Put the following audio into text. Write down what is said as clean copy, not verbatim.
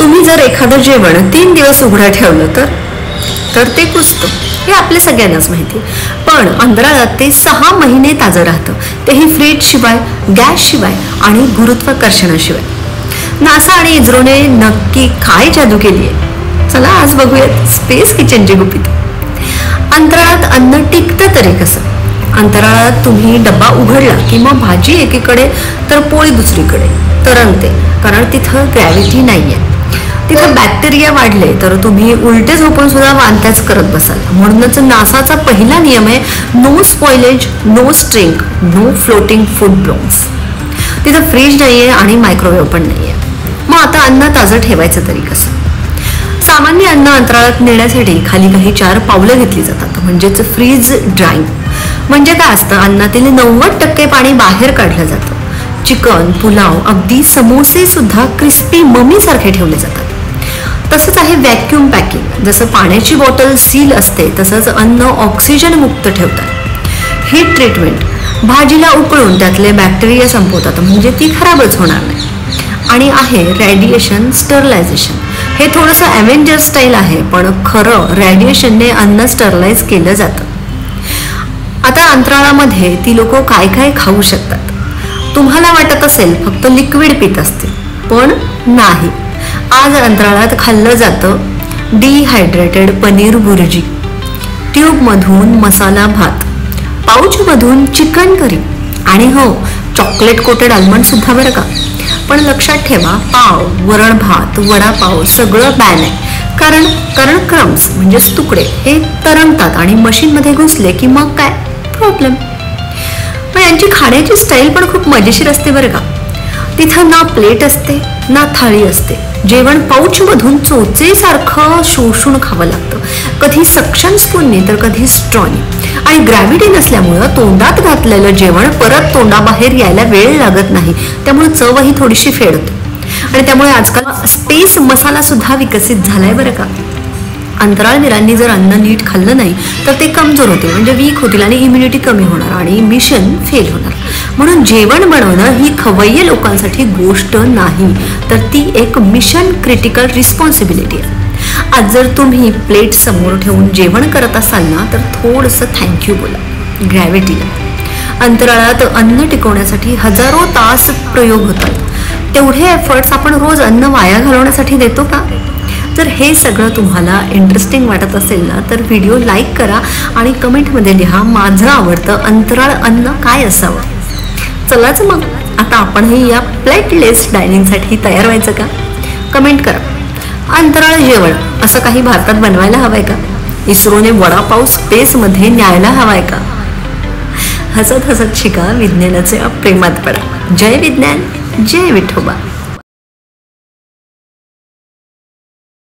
तुम्ही जर एखादं जेवण 3 दिवस उघडं ठेवलं तर ते कुजतं, हे आपल्या सगळ्यांनाच माहिती. पण अंतराळात ते 6 महिने ताजं राहतं, तेही फ्रीज शिवाय, गॅस शिवाय आणि गुरुत्वाकर्षणाशिवाय. नासा आणि इस्रोने नक्की काय जादू केली आहे? चला आज बघूयात स्पेस किचनची गुपित. अंतराळात अन्न टिकतं तरी कसं? अंतराळात तुम्ही डब्बा उघडला की मग भाजी एकीकडे तर पोळी दुसरीकडे तरंगते, कारण तिथं ग्रॅव्हिटी नाहीये. तिथं बॅक्टेरिया वाढले तर तुम्ही उलटे झोपून सुद्धा वांत्याच करत बसाल. म्हणूनच नासाचा पहिला नियम आहे no spoilage, no stink, no floating food blobs. तिथं फ्रीज नाहीये आणि मायक्रोवेव्ह पण नाहीये. मग आता अन्न ताजं ठेवायचं तरी कसं? सामान्य अन्न अंतराळात नेण्यासाठी खाली काही 4 पावलं घेतली जातात, म्हणजेच फ्रीज ड्राईंग. म्हणजे काय असतं? अन्नातील 90% पाणी बाहेर काढलं जातं. चिकन, पुलाव, अगदी समोसे सुद्धा क्रिस्पी ममी सारखे ठेवले जातात. तसंच आहे व्हॅक्यूम पॅकिंग. जसं पाण्याची बॉटल सील असते तसंच अन्न ऑक्सिजन मुक्त ठेवतात. हीट ट्रीटमेंट, भाजीला उकळून त्यातले बॅक्टेरिया संपवतात, म्हणजे ती खराबच होणार नाही. आणि आहे रेडिएशन स्टरलायझेशन. हे थोडंसं ॲव्हेंजर स्टाईल आहे, पण खरं रेडिएशनने अन्न स्टरलाइज केलं जातं. आता अंतराळामध्ये ती लोक काय काय खाऊ शकतात? तुम्हाला वाटत असेल फक्त लिक्विड पित असतील, पण नाही. आज अंतराळात खाल्लं जातं डिहायड्रेटेड पनीर भुर्जी, ट्यूबमधून मसाला भात, पाऊचमधून चिकन करी आणि हो, चॉकलेट कोटेड आल्मंड सुद्धा बरं का. पण लक्षात ठेवा, पाव, वरण भात, वडापाव सगळं बॅन आहे. कारण क्रम्स म्हणजेच तुकडे हे तरंगतात आणि मशीनमध्ये घुसले की मग काय प्रॉब्लेम. पण यांची खाण्याची स्टाईल पण खूप मजेशीर असते बरं का. तिथं ना प्लेट असते ना थाळी असते. जेवण पाऊचमधून चोचेसारखं शोषून खावं लागतं, कधी सक्शन स्पूनने तर कधी स्ट्रॉने. आणि ग्रॅव्हिटी नसल्यामुळं तोंडात घातलेलं जेवण परत तोंडाबाहेर यायला वेळ लागत नाही, त्यामुळे चवही थोडीशी फेड होते. आणि त्यामुळे आजकाल स्पेस मसाला सुद्धा विकसित झालाय बरं का. अंतराळवीरांनी जर अन्न नीट खाल्लं नाही तर ते कमजोर होतील, म्हणजे वीक होतील आणि इम्युनिटी कमी होणार आणि मिशन फेल होणार. म्हणून जेवण बनवणं ही खवय्ये लोकांसाठी गोष्ट नाही, तर ती एक मिशन क्रिटिकल रिस्पॉन्सिबिलिटी आहे. आज जर तुम्ही प्लेट समोर ठेवून जेवण करत असाल ना, तर थोडंसं थँक्यू बोला ग्रॅव्हिटीला. अंतराळात अन्न टिकवण्यासाठी हजारो तास प्रयोग होतात. तेवढे एफर्ट्स आपण रोज अन्न वाया घालवण्यासाठी देतो का? जर हे सगळं तुम्हाला इंटरेस्टिंग वाटत असेल ना, तर व्हिडिओ लाईक करा आणि कमेंटमध्ये लिहा माझं आवडतं अंतराळ अन्न काय असावं. चलाच मग आता आपणही या प्लेटलेस डायनिंगसाठी तयार व्हायचं का? कमेंट करा. अंतराळ जेवण असं काही भारतात बनवायला हवंय का? इस्रोने वडापाव स्पेसमध्ये न्यायला हवाय का? हसत हसत शिका, विज्ञानाचे प्रेमात पडा. जय विज्ञान, जय विठोबा.